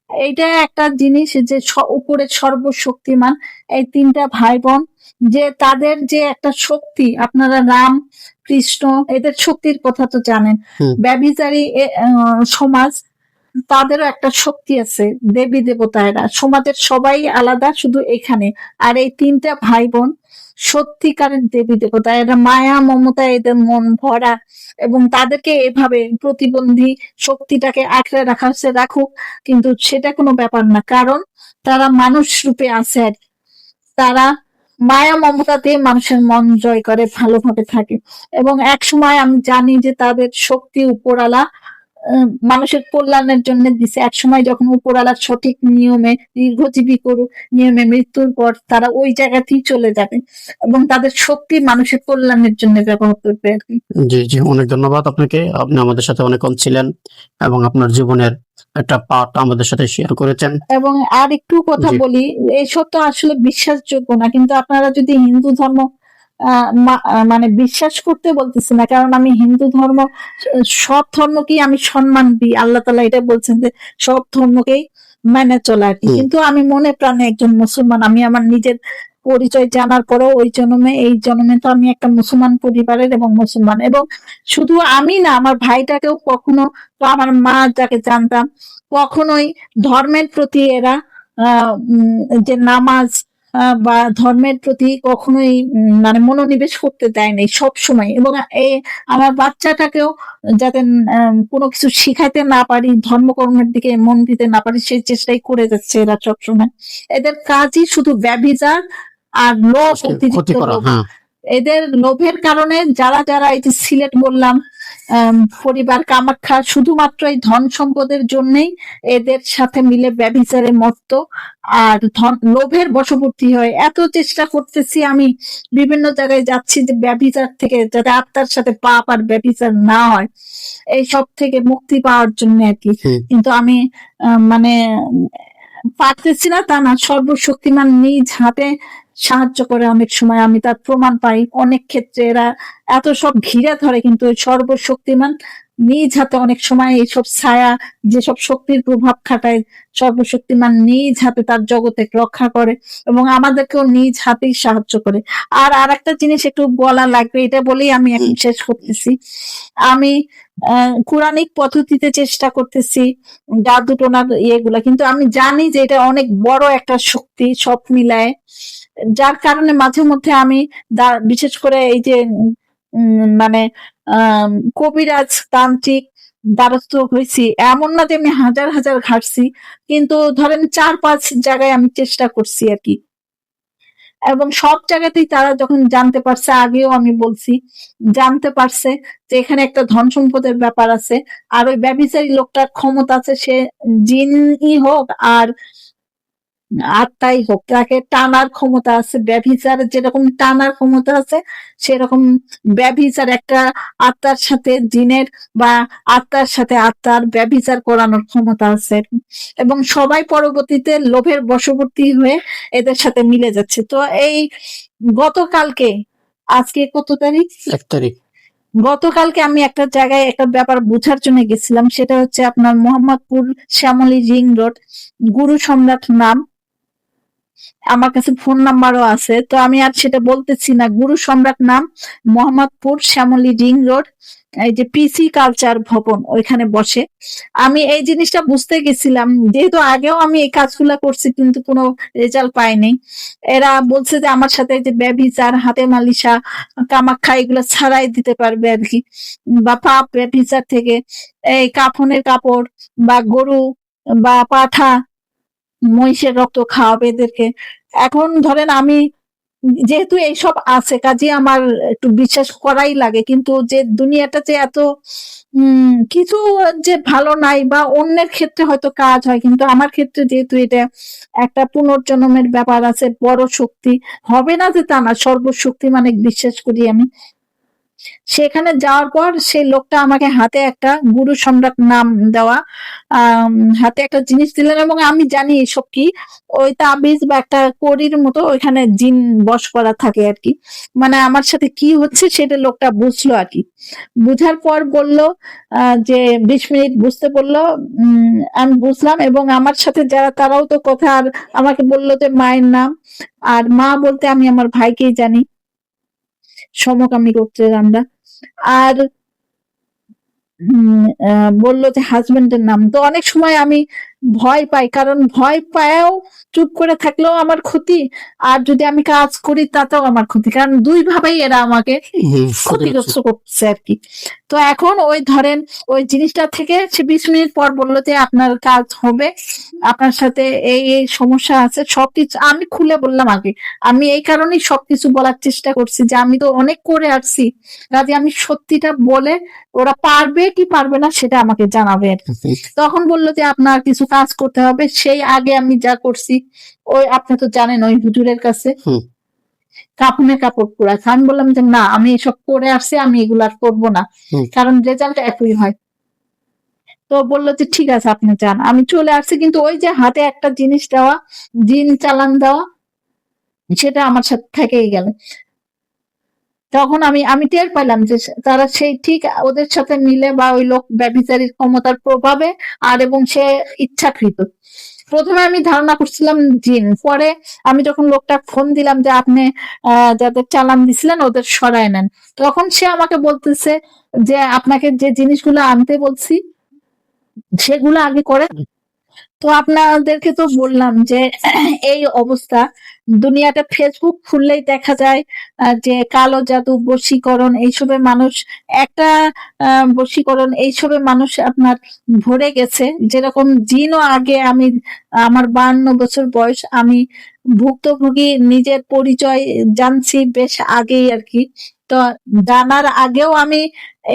এইটা একটা জিনিস যে উপরে সর্বশক্তিমান এই 3টা ভাই বোন, যে তাদের যে একটা শক্তি, আপনারা রাম কৃষ্ণ এদের শক্তির কথা তো জানেন। হুম। ব্যভিচারী সমাজ, তাদেরও একটা শক্তি আছে, দেবী দেবতা, এরা সমাজের সবাই আলাদা, শুধু এখানে। আর এই 3টা ভাই বোন সত্যিকারের দেবী দেবতা, এরা মায়া মমতা এদের মন ভরা, এবং তাদেরকে এভাবে প্রতিবন্ধী শক্তিটাকে আঁকড়ে রাখা হচ্ছে, রাখুক, কিন্তু সেটা কোনো ব্যাপার না, কারণ তারা মানুষ রূপে আছে আর কি। তারা মায়া মমতা দিয়ে মানুষের মন জয় করে, ভালোভাবে থাকে। এবং এক সময় আমি জানি যে তাদের শক্তি উপরালা মানুষের কল্যাণের জন্য দিছে। এক সময় যখন উপরালার সঠিক নিয়মে দীর্ঘজীবী করুক, নিয়মে মৃত্যুর পর তারা ওই জায়গাতেই চলে যাবে, এবং তাদের শক্তি মানুষের কল্যাণের জন্য ব্যবহার করবে আর কি। জি জি, অনেক ধন্যবাদ আপনাকে। আপনি আমাদের সাথে অনেকক্ষণ ছিলেন এবং আপনার জীবনের একটা পার্ট আমাদের সাথে শেয়ার করেছেন। এবং আর একটু কথা জি। বলি, এইসব তো আসলে বিশ্বাসযোগ্য না, কিন্তু আপনারা যদি হিন্দু ধর্ম মানে বিশ্বাস করতে বলতেছি না, কারণ আমি হিন্দু ধর্ম, সব ধর্মকেই আমি সম্মান দিই। আল্লাহ তাআলা এটা বলছেন যে সব ধর্মকেই মেনে চলা আর কি। হুম। কিন্তু আমি মনে প্রাণে একজন মুসলমান। আমি আমার নিজের পরিচয় জানার পরেও ওই জন্মে, এই জন্মে তো আমি একটা মুসলমান পরিবারের এবং মুসলমান। এবং শুধু আমি না, আমার ভাইটাকেও কখনো, তো আমার মা যাকে জানতাম, কখনোই ধর্মের প্রতি এরা যে নামাজ বা ধর্মের প্রতি কখনোই মানে মনোনিবেশ করতে দেয় নাই সব সময়। এবং আমার বাচ্চাটাকেও যাতে কোনো কিছু শিখাইতে না পারি, ধর্মকর্মের দিকে মন দিতে না পারি, সেই চেষ্টাই করে যাচ্ছে এরা সবসময়। এদের কাজই শুধু ব্যভিচার আর লোভ, অতিরিক্ত ক্ষতি করা। লোভ। হ্যাঁ। এদের লোভের কারণে যারা যারা এই যে সিলেট বললাম, পরিবার কামাখ্যা, শুধুমাত্র এই ধন সম্পদের জন্যই এদের সাথে মিলে ব্যভিচারে মত্ত, আর লোভের বশবর্তী হয়। এত চেষ্টা করতেছি আমি, বিভিন্ন জায়গায় যাচ্ছি যে ব্যভিচার থেকে যাতে আত্মার সাথে পাপ আর ব্যভিচার না হয়, এই সব থেকে মুক্তি পাওয়ার জন্য আর কি। হুম। কিন্তু আমি মানে পারতেছি না তা না, সর্বশক্তিমান নিজ হাতে সাহায্য করে অনেক সময়, আমি তার প্রমাণ পাই অনেক ক্ষেত্রে। এরা এত সব ঘিরে ধরে, কিন্তু ওই সর্বশক্তিমান নিজ হাতে অনেক সময় এইসব ছায়া, যেসব শক্তির প্রভাব খাটায়, সর্বশক্তিমান নিজ হাতে তার জগতে রক্ষা করে, এবং আমাদেরকেও নিজ হাতেই সাহায্য করে। আর আরেকটা জিনিস একটু বলা লাগবে, এটা বলেই আমি এখন শেষ করতেছি। আমি কোরআনিক পদ্ধতিতে চেষ্টা করতেছি জাদু টোনার ইয়েগুলা, কিন্তু আমি জানি যে এটা অনেক বড় একটা শক্তি সব মিলায়, যার কারণে মাঝে মধ্যে আমি বিশেষ করে এই যে মানে কবিরাজ তান্ত্রিক দ্বারস্থ হয়েছি, এমন না যে আমি হাজার হাজার ঘাটছি, কিন্তু ধরেন 4-5 জায়গায় আমি চেষ্টা করছি আর কি। এবং সব জায়গাতেই তারা যখন জানতে পারছে, আগেও আমি বলছি, জানতে পারছে যে এখানে একটা ধন সম্পদের ব্যাপার আছে। আর ওই ব্যভিচারী লোকটার ক্ষমতা আছে, সে জিনই হোক আর আত্মাই হোক, তাকে টানার ক্ষমতা আছে। ব্যভিচারের যেরকম টানার ক্ষমতা আছে, সেরকম ব্যভিচার একটা আত্মার সাথে জিনের বা আত্মার সাথে আত্মার ব্যভিচার করানোর ক্ষমতা আছে। এবং সবাই পরবর্তীতে লোভের বশবর্তী হয়ে এদের সাথে মিলে যাচ্ছে। তো এই গতকালকে, আজকে কত তারিখ, 1 তারিখ। গতকালকে আমি একটা জায়গায় একটা ব্যাপার বোঝার জন্য গেছিলাম, সেটা হচ্ছে আপনার মোহাম্মদপুর শ্যামলী রিং রোড, গুরু সম্রাট নাম, আমার কাছে ফোন নাম্বারও আছে, তো আমি আর সেটা বলতেছি না। গুরু সম্রাট নাম, মোহাম্মদপুর শ্যামলী রিং রোড, এই যে পিসি কালচার ভবন ওইখানে বসে। আমি এই জিনিসটা বুঝতে গেছিলাম, যেহেতু আগেও আমি এই কাজগুলা করছি কিন্তু কোনো রেজাল্ট পাইনি। এরা বলছে যে আমার সাথে যে ব্যভিচার, হাতে মালিশা, কামাখ্যা এগুলো ছাড়াই দিতে পারবে আর কি, বা পাপ ব্যভিচার থেকে এই কাফনের কাপড় বা গরু বা পাঠা, মহিষের রক্ত খাওয়াবে এদেরকে। এখন ধরেন আমি যেহেতু এইসব আছে কাজে আমার একটু বিশ্বাস করাই লাগে, কিন্তু যে দুনিয়াটা যে এত কিছু যে ভালো নাই বা অন্যের ক্ষেত্রে হয়তো কাজ হয়, কিন্তু আমার ক্ষেত্রে যেহেতু এটা একটা পুনর্জন্মের ব্যাপার আছে, বড় শক্তি হবে না যে তা না, সর্বশক্তি মানে বিশ্বাস করি আমি। সেখানে যাওয়ার পর সেই লোকটা আমাকে হাতে একটা গুরু সম্রাট নাম দেওয়া হাতে একটা জিনিস দিলেন, এবং আমি জানি এসব কি, ওই তাবিজ বা একটা কড়ির মতো ওইখানে জিন বশ করা থাকে আর কি। মানে আমার সাথে কি হচ্ছে সেটা লোকটা বুঝলো আর কি। বুঝার পর বলল যে 20 মিনিট বুঝতে বললো। আমি বুঝলাম, এবং আমার সাথে যারা তারাও তো কথা, আর আমাকে বললো যে মায়ের নাম, আর মা বলতে আমি আমার ভাইকেই জানি, সমকামী গোত্রের আমরা। আর বলল যে হাজবেন্ডের নাম। তো অনেক সময় আমি ভয় পাই, কারণ ভয় পায়াও চুপ করে থাকলেও আমার ক্ষতি, আর যদি আমি কাজ করি তাতেও আমার ক্ষতি, কারণ দুই ভাবেই এরা আমাকে ক্ষতিগ্রস্ত করছে আর কি। তো এখন ওই ধরেন ওই জিনিসটা থেকে সে 20 মিনিট পর বললো যে আপনার কাজ হবে, আপনার সাথে এই এই সমস্যা আছে, সবকিছু আমি খুলে বললাম আগে। আমি এই কারণেই সবকিছু বলার চেষ্টা করছি যে আমি তো অনেক করে আসছি, কাজে আমি সত্যিটা বলে ওরা পারবে কি পারবে না সেটা আমাকে জানাবে আর কি। তখন বললো যে আপনার কিছু কাজ করতে হবে, সেই আগে আমি যা করছি, ওই আপনি তো জানেন ওই হুজুরের কাছে কাফনের কাপড় পরাছে। আমি বললাম যে না, আমি এসব করে আসছি, আমি এগুলো আর করবো না, কারণ রেজাল্ট একই হয়। তো বললো যে ঠিক আছে আপনি যান। আমি চলে আসছি, কিন্তু ওই যে হাতে একটা জিনিস দেওয়া, জিন চালান দেওয়া, সেটা আমার সাথে থেকেই গেল। তখন আমি আমি টের পেলাম যে তারা সেই ঠিক ওদের সাথে মিলে, বা ওই লোক ব্যভিচারীর ক্ষমতার প্রভাবে, আর এবং সে ইচ্ছাকৃত। প্রথমে আমি ধারণা করছিলাম জিন, পরে আমি যখন লোকটা ফোন দিলাম যে আপনি যাদের চালান দিছিলেন ওদের সরায় নেন, তখন সে আমাকে বলতেছে যে আপনাকে যে জিনিসগুলো আনতে বলছি সেগুলো আগে করে। তো আপনাদেরকে তো বললাম যে এই অবস্থা, দুনিয়াটা ফেসবুক খুললেই দেখা যায় যে কালো জাদু, বশীকরণ এইসবে মানুষ, একটা বশীকরণ এইসবে মানুষ আপনার ভরে গেছে। যেরকম জিনও আগে, আমি আমার 52 বছর বয়স, আমি ভুক্তভোগী, নিজের পরিচয় জানছি বেশ আগেই আর কি। তো জানার আগেও আমি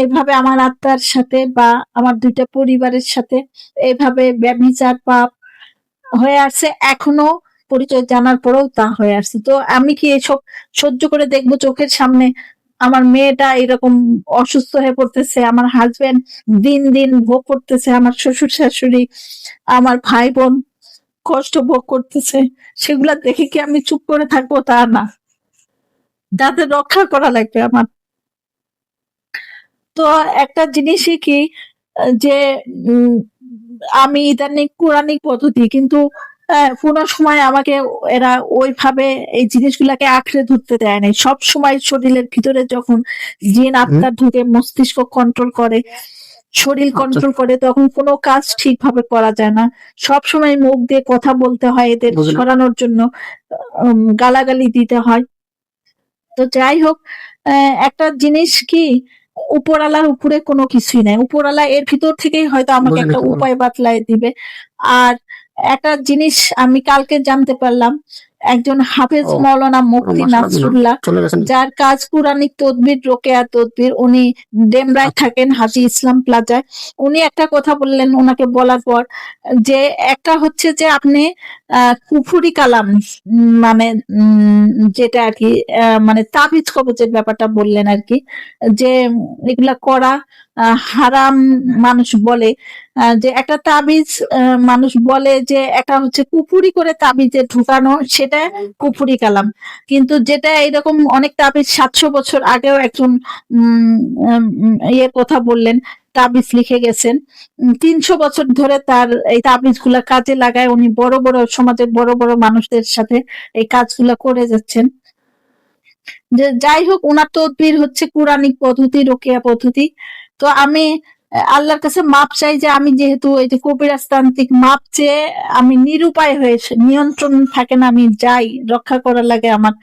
এইভাবে আমার আত্মার সাথে বা আমার দুইটা পরিবারের সাথে এইভাবে ব্যভিচার পাপ হয়ে আসছে, এখনো পরিচয় জানার পরেও তা হয়ে আসছে। তো আমি কি এসব সহ্য করে দেখবো চোখের সামনে আমার মেয়েটা এরকম অসুস্থ হয়ে পড়তেছে, আমার হাজবেন্ড দিন দিন ভোগ করতেছে, আমার শ্বশুর শাশুড়ি, আমার ভাই বোন কষ্ট ভোগ করতেছে, সেগুলা দেখে কি আমি চুপ করে থাকবো? তা না, তাদের রক্ষা করা লাগবে আমার। তো একটা জিনিসই কি, যে উম, আমি ইদানিং কোরআনিক পদ্ধতি, কিন্তু কোনো সময় আমাকে এরা ওইভাবে এই জিনিসগুলাকে আঁকড়ে ধরতে দেয় নাই। সব সময় শরীরের ভিতরে যখন জিন আত্মা ঢুকে মস্তিষ্ক কন্ট্রোল করে, শরীর কন্ট্রোল করে, তখন কোনো কাজ ঠিকভাবে করা যায় না। সব সময় মুখ দিয়ে কথা বলতে হয় এদের বুঝলাম। সরানোর জন্য, গালাগালি দিতে হয়। তো যাই হোক, একটা জিনিস কি, উপরওয়ালার উপরে কোনো কিছুই নাই, উপরওয়ালা এর ভিতর থেকেই হয়তো আমাকে বুঝলেন একটা কি বললাম? উপায় বাতলায় দিবে। আর একটা জিনিস আমি কালকে জানতে পারলাম, একজন হাফেজ ও মাওলানা মুফতি মাশাআল্লাহ, নাসরুল্লাহ, চলে গেছেন। যার কাজ কুরানিক তদবির, রোকেয়া তদবির, উনি ডেমরায় আচ্ছা, থাকেন, হাজী ইসলাম প্লাজায়। উনি একটা কথা বললেন ওনাকে বলার পর, যে একটা হচ্ছে যে আপনি কুফুরি কালাম, মানে যেটা আর কি, মানে তাবিজ কবজের ব্যাপারটা বললেন আর কি, যে এগুলা করা হারাম মানুষ বলে। যে একটা তাবিজ, মানুষ বলে যে একটা হচ্ছে কুফুরি করে তাবিজে ঢুকানো, সেটা কুফুরি কালাম। কিন্তু যেটা এরকম অনেক তাবিজ 700 বছর আগেও একজন ইয়ের কথা বললেন, তাবিজ লিখে গেছেন, 300 বছর ধরে তার এই তাবিজ গুলা কাজে লাগায় উনি বড় বড় সমাজের বড় বড় মানুষদের সাথে এই কাজগুলা করে যাচ্ছেন। যে যাই হোক, উনার তদবির হচ্ছে কোরআনিক পদ্ধতি, রোকেয়া পদ্ধতি। তো আমি আল্লাহর কাছে মাপ চাই যে আমি যেহেতু এই যে কবিরাজতান্ত্রিক মাপ চেয়ে আমি নিরুপায় হয়েছে, নিয়ন্ত্রণ থাকে না, আমি যাই, রক্ষা করা লাগে আমার।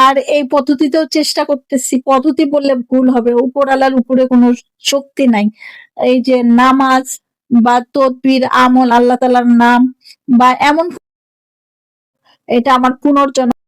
আর এই পদ্ধতিতেও চেষ্টা করতেছি, পদ্ধতি বললে ভুল হবে, উপরওয়ালার উপরে কোনো শক্তি নাই। এই যে নামাজ বা তদবির আমল, আল্লাহ তাআলার নাম বা এমন, এটা আমার পুনর্জন্ম